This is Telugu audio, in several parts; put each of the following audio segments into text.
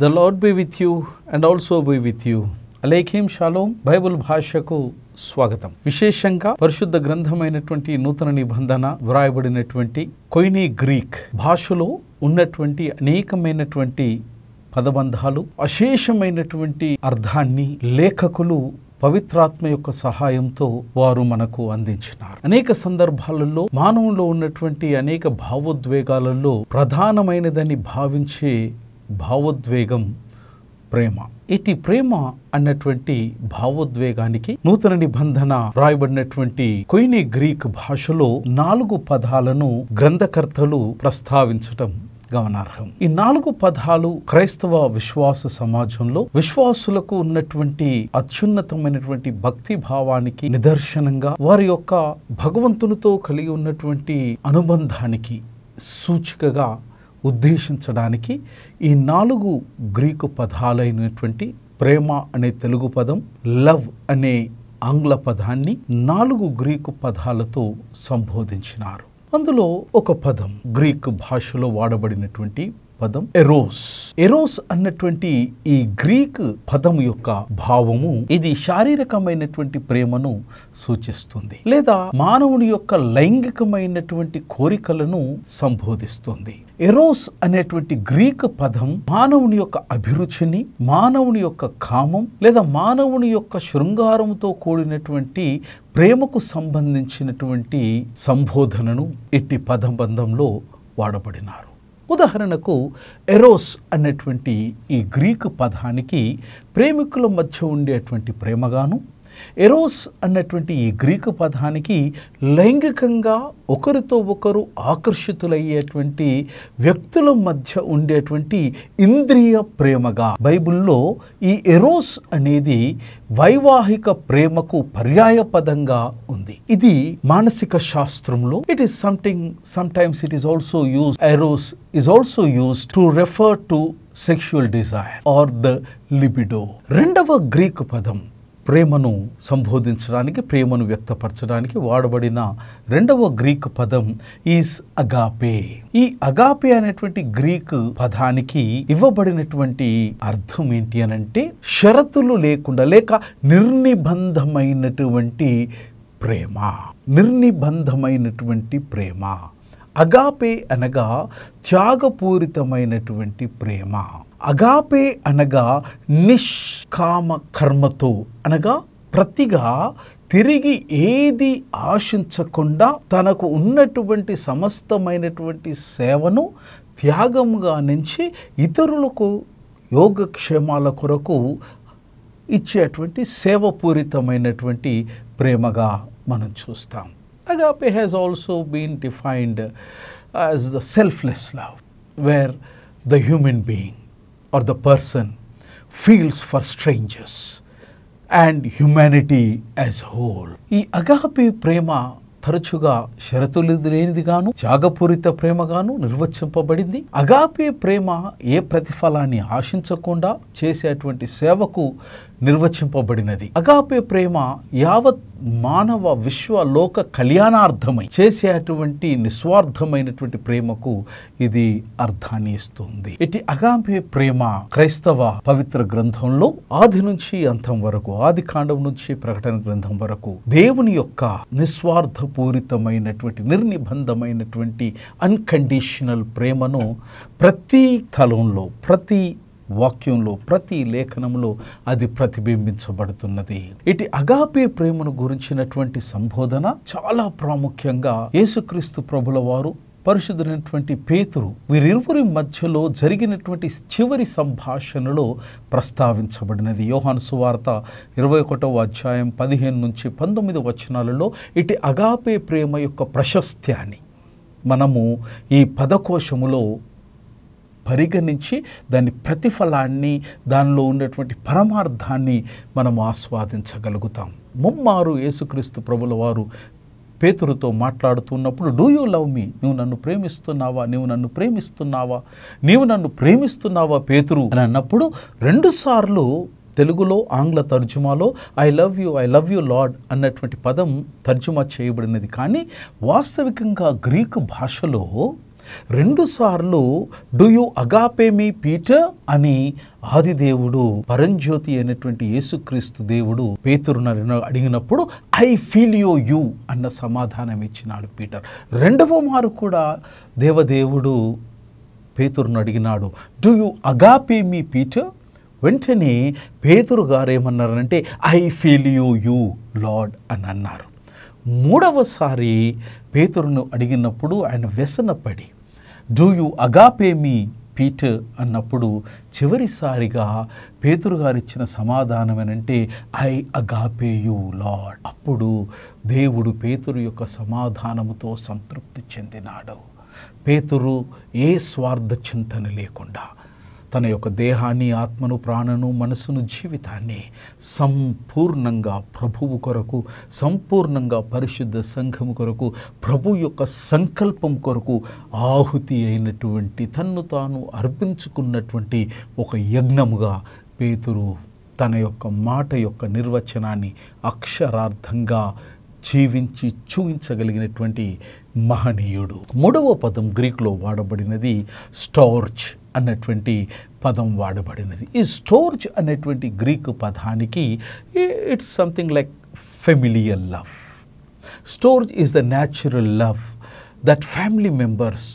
The Lord be with you and also be with you. అలైహిం షాలోమ్. బైబుల్ భాషకు స్వాగతం. విశేషంగా పరిశుద్ధ గ్రంథమైనటువంటి నూతన నిబంధన వ్రాయబడినటువంటి కొయినీ గ్రీక్ భాషలో ఉన్నటువంటి అనేకమైనటువంటి పదబంధాలు, అశేషమైనటువంటి అర్థాన్ని లేఖకులు పవిత్రాత్మ యొక్క సహాయంతో వారు మనకు అందించినారు. అనేక సందర్భాలలో మానవులో ఉన్నటువంటి అనేక భావోద్వేగాలలో ప్రధానమైనదని భావించే భావోద్వేగం ప్రేమ. ఇటు ప్రేమ అన్నటువంటి భావోద్వేగానికి నూతన నిబంధన రాయబడినటువంటి కొయినీ గ్రీక్ భాషలో 4 పదాలను గ్రంథకర్తలు ప్రస్తావించటం గమనార్హం. ఈ 4 పదాలు క్రైస్తవ విశ్వాస సమాజంలో విశ్వాసులకు ఉన్నటువంటి అత్యున్నతమైనటువంటి భక్తి భావానికి నిదర్శనంగా, వారి యొక్క భగవంతునితో కలిగి ఉన్నటువంటి అనుబంధానికి సూచికగా ఉద్దేశించడానికి ఈ 4 గ్రీకు పదాలైనటువంటి ప్రేమ అనే తెలుగు పదం, లవ్ అనే ఆంగ్ల పదాన్ని 4 గ్రీకు పదాలతో సంబోధించినారు. అందులో ఒక పదం గ్రీక్ భాషలో వాడబడినటువంటి పదం ఎరోస్. ఎరోస్ అన్నటువంటి ఈ గ్రీక్ పదం యొక్క భావము ఇది శారీరకమైనటువంటి ప్రేమను సూచిస్తుంది, లేదా మానవుని యొక్క లైంగికమైనటువంటి కోరికలను సంబోధిస్తుంది. ఎరోస్ అనేటువంటి గ్రీక్ పదం మానవుని యొక్క అభిరుచిని, మానవుని యొక్క కామం లేదా మానవుని యొక్క శృంగారంతో కూడినటువంటి ప్రేమకు సంబంధించినటువంటి సంబోధనను ఇట్టి పదబంధంలో వాడబడినారు. ఉదాహరణకు ఎరోస్ అన్నటువంటి ఈ గ్రీకు పదానికి ప్రేమికుల మధ్య ఉండేటువంటి ప్రేమగాను, ఎరోస్ అన్నటువంటి ఈ గ్రీకు పదానికి లైంగికంగా ఒకరితో ఒకరు ఆకర్షితులయ్యేటువంటి వ్యక్తుల మధ్య ఉండేటువంటి ఇంద్రియ ప్రేమగా బైబిల్లో ఈ ఎరోస్ అనేది వైవాహిక ప్రేమకు పర్యాయ పదంగా ఉంది. ఇది మానసిక శాస్త్రంలో sometimes it is also used, eros is also used to refer to sexual desire or the libido. రెండవ గ్రీకు పదం ప్రేమను సంబోధించడానికి, ప్రేమను వ్యక్తపరచడానికి వాడబడిన రెండవ గ్రీక్ పదం ఈస్ అగాపే. ఈ అగాపే అనేటువంటి గ్రీక్ పదానికి ఇవ్వబడినటువంటి అర్థం ఏంటి అనంటే షరతులు లేకుండా లేక నిర్నిబంధమైనటువంటి ప్రేమ. నిర్నిబంధమైనటువంటి ప్రేమ. అగాపే అనగా త్యాగపూరితమైనటువంటి ప్రేమ. అగాపే అనగా నిష్కామ కర్మతో అనగా ప్రతిగా తిరిగి ఏది ఆశించకుండా తనకు ఉన్నటువంటి సమస్తమైనటువంటి సేవను త్యాగముగా నుంచి ఇతరులకు యోగక్షేమాల కొరకు ఇచ్చేటువంటి సేవపూరితమైనటువంటి ప్రేమగా మనం చూస్తాం. Agape has also been defined as the selfless love, where the human being or the person feels for strangers and humanity as whole. ఈ అగాపే ప్రేమ తరచుగా షరతులు లేనిదిగాను, త్యాగపూరిత ప్రేమగాను నిర్వచింపబడింది. అగాపే ప్రేమ ఏ ప్రతిఫలాన్ని ఆశించకుండా చేసేటువంటి సేవకు నిర్వచింపబడినది. అగాపే ప్రేమ యావత్ మానవ విశ్వలోక కళ్యాణార్థమై చేసేటువంటి నిస్వార్థమైనటువంటి ప్రేమకు ఇది అర్థాన్ని ఇస్తుంది. ఇటు అగాపే ప్రేమ క్రైస్తవ పవిత్ర గ్రంథంలో ఆది నుంచి అంతం వరకు, ఆది కాండం నుంచి ప్రకటన గ్రంథం వరకు దేవుని యొక్క నిస్వార్థపూరితమైనటువంటి నిర్నిబంధమైనటువంటి అన్కండిషనల్ ప్రేమను ప్రతి తలంలో, ప్రతి వాక్యంలో, ప్రతి లేఖనంలో అది ప్రతిబింబించబడుతున్నది. ఇటు అగాపే ప్రేమను గురించినటువంటి సంబోధన చాలా ప్రాముఖ్యంగా యేసుక్రీస్తు ప్రభుల వారు, పరిశుద్ధుడైనటువంటి పేతురు వీరిరువురి మధ్యలో జరిగినటువంటి చివరి సంభాషణలో ప్రస్తావించబడినది. యోహాను సువార్త 21వ అధ్యాయం 15 నుంచి 19 వచనాలలో ఇటు అగాపే ప్రేమ యొక్క ప్రశస్త్యాన్ని మనము ఈ పదకోశములో పరిగణించి దాని ప్రతిఫలాన్ని, దానిలో ఉన్నటువంటి పరమార్థాన్ని మనం ఆస్వాదించగలుగుతాం. ముమ్మారు యేసుక్రీస్తు ప్రభుల వారు పేతురుతో మాట్లాడుతున్నప్పుడు, డూ యూ లవ్ మీ, నువ్వు నన్ను ప్రేమిస్తున్నావా, నీవు నన్ను ప్రేమిస్తున్నావా, నీవు నన్ను ప్రేమిస్తున్నావా పేతురు అని అన్నప్పుడు 2 సార్లు తెలుగులో, ఆంగ్ల తర్జుమాలో ఐ లవ్ యూ లార్డ్ అన్నటువంటి పదం తర్జుమా చేయబడినది. కానీ వాస్తవికంగా గ్రీకు భాషలో రెండుసార్లు డూ యు అగాపే మీ పీటర్ అని ఆదిదేవుడు పరంజ్యోతి అయినటువంటి యేసుక్రీస్తు దేవుడు పేతురును అడిగినప్పుడు ఐ ఫీల్ యూ అన్న సమాధానం ఇచ్చినాడు పీటర్. రెండవ మారు కూడా దేవదేవుడు పేతురును అడిగినాడు, డూ యు అగాపే మీ పీటర్? వెంటనే పేతురు గారు ఏమన్నారంటే ఐ ఫీల్ యూ లార్డ్ అని అన్నారు. మూడవసారి పేతురును అడిగినప్పుడు ఆయన వ్యసనపడి డూ యు అగాపే మీ పీటర్ అన్నప్పుడు చివరిసారిగా పేతురు గారు ఇచ్చిన సమాధానం ఏంటంటే ఐ అగాపే యూ లార్డ్. అప్పుడు దేవుడు పేతురు యొక్క సమాధానముతో సంతృప్తి చెందినాడు. పేతురు ఏ స్వార్థ చింతన లేకుండా తన యొక్క దేహాన్ని, ఆత్మను, ప్రాణను, మనసును, జీవితాన్ని సంపూర్ణంగా ప్రభువు కొరకు, సంపూర్ణంగా పరిశుద్ధ సంఘము కొరకు, ప్రభు యొక్క సంకల్పం కొరకు ఆహుతి అయినటువంటి తన్ను తాను అర్పించుకున్నటువంటి ఒక యజ్ఞముగా పేతురు తన యొక్క మాట యొక్క నిర్వచనాన్ని అక్షరార్థంగా జీవించి చూపించగలిగినటువంటి మహనీయుడు. మూడవ పదం గ్రీకులో వాడబడినది స్టోర్చ్ అన్నటువంటి పదం వాడబడినది. ఈ స్టోర్చ్ అనేటువంటి గ్రీకు పదానికి it's something like familiar love. స్టోర్చ్ is the natural love that family members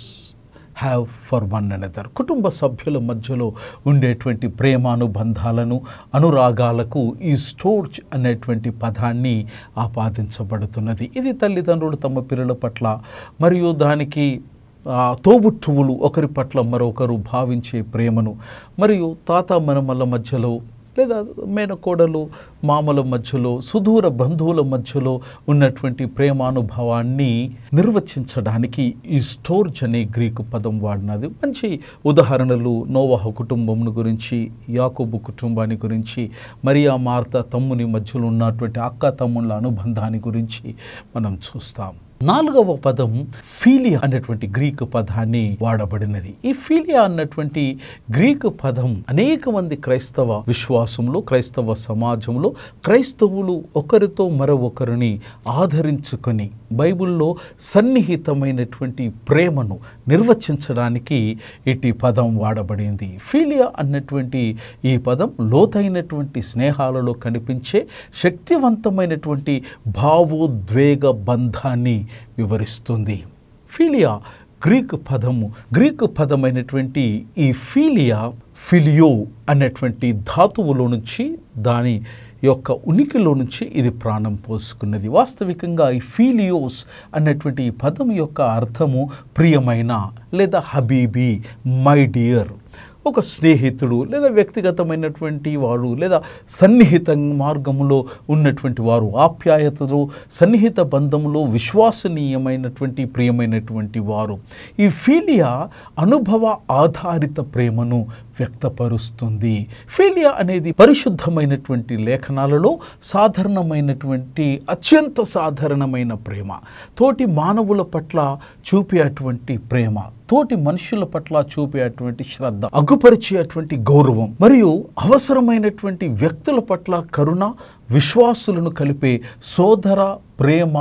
have for one another. కుటుంబ సభ్యుల మధ్యలో ఉండేటువంటి ప్రేమానుబంధాలను, అనురాగాలకు ఈ స్టోర్చ్ అనేటువంటి పదాన్ని ఆపాదించబడుతున్నది. ఇది తల్లిదండ్రులు తమ పిల్లల పట్ల మరియు దానికి తోబుట్టువులు ఒకరి పట్ల మరొకరు భావించే ప్రేమను, మరియు తాత మనమల మధ్యలో లేదా మేనకోడలు మామల మధ్యలో, సుదూర బంధువుల మధ్యలో ఉన్నటువంటి ప్రేమానుభవాన్ని నిర్వచించడానికి ఈ స్టోర్చ్ అనే గ్రీకు పదం వాడినది. మంచి ఉదాహరణలు నోవహు కుటుంబం గురించి, యాకోబు కుటుంబాన్ని గురించి, మరియా మార్త తమ్ముని మధ్యలో ఉన్నటువంటి అక్క తమ్ముళ్ళ అనుబంధాన్ని గురించి మనం చూస్తాం. నాలుగవ పదం ఫీలియా అనేటువంటి గ్రీకు పదాన్ని వాడబడినది. ఈ ఫీలియా అన్నటువంటి గ్రీకు పదం అనేక మంది క్రైస్తవ విశ్వాసంలో, క్రైస్తవ సమాజంలో క్రైస్తవులు ఒకరితో మరొకరిని ఆదరించుకొని బైబిల్లో సన్నిహితమైనటువంటి ప్రేమను నిర్వచించడానికి ఇటు పదం వాడబడింది. ఫీలియా అన్నటువంటి ఈ పదం లోతైనటువంటి స్నేహాలలో కనిపించే శక్తివంతమైనటువంటి భావోద్వేగ బంధాన్ని వివరిస్తుంది. ఫీలియా గ్రీకు పదమైనటువంటి ఈ ఫిలియో అనేటువంటి ధాతువులో నుంచి, దాని యొక్క ఉనికిలో నుంచి ఇది ప్రాణం పోసుకున్నది. వాస్తవికంగా ఈ ఫీలియోస్ అన్నటువంటి ఈ పదం యొక్క అర్థము ప్రియమైన లేదా హబీబీ, మై డియర్. ఒక స్నేహితుడు లేదా వ్యక్తిగతమైనటువంటి వాడు లేదా సన్నిహిత మార్గంలో ఉన్నటువంటి వారు, ఆప్యాయతలో, సన్నిహిత బంధంలో విశ్వసనీయమైనటువంటి ప్రియమైనటువంటి వారు. ఈ ఫీలియా అనుభవ ఆధారిత ప్రేమను వ్యక్తపరుస్తుంది. ఫీలియా అనేది పరిశుద్ధమైనటువంటి లేఖనాలలో సాధారణమైనటువంటి, అత్యంత సాధారణమైన ప్రేమ. తోటి మానవుల పట్ల చూపేటువంటి ప్రేమ, తోటి మనుషుల పట్ల చూపేటువంటి శ్రద్ధ, అగుపరిచేటువంటి గౌరవం మరియు అవసరమైనటువంటి వ్యక్తుల పట్ల కరుణ, విశ్వాసులను కలిపే సోదర ప్రేమ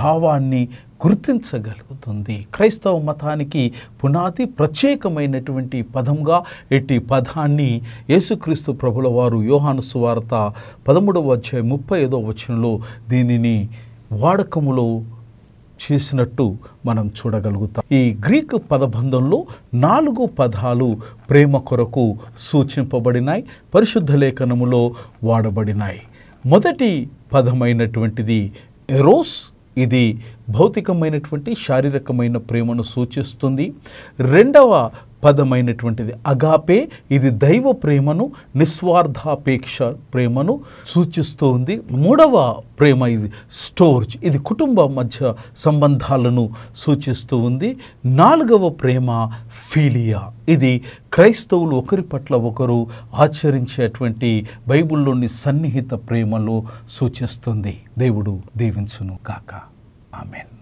భావాన్ని గుర్తించగలుగుతుంది. క్రైస్తవ మతానికి పునాది ప్రత్యేకమైనటువంటి పదంగా ఇట్టి పదాన్ని యేసుక్రీస్తు ప్రభుల వారు యోహాను సువార్త 13వ అధ్యాయం 35వ వచనంలో దీనిని వాడకములో చేసినట్టు మనం చూడగలుగుతాం. ఈ గ్రీకు పదబంధంలో 4 పదాలు ప్రేమ కొరకు సూచింపబడినాయి, పరిశుద్ధ లేఖనములో వాడబడినాయి. మొదటి పదమైనటువంటిది ఎరోస్. ఇది భౌతికమైనటువంటి, శారీరకమైన ప్రేమను సూచిస్తుంది. రెండవ పదమైనటువంటిది అగాపే. ఇది దైవ ప్రేమను, నిస్వార్థాపేక్ష ప్రేమను సూచిస్తుంది. మూడవ ప్రేమ ఇది స్టోర్చ్. ఇది కుటుంబ మధ్య సంబంధాలను సూచిస్తూ ఉంది. 4వ ప్రేమ ఫీలియా. ఇది క్రైస్తవులు ఒకరి పట్ల ఒకరు ఆచరించేటువంటి బైబిల్లోని సన్నిహిత ప్రేమలో సూచిస్తుంది. దేవుడు దీవించును గాక. ఆమేన్.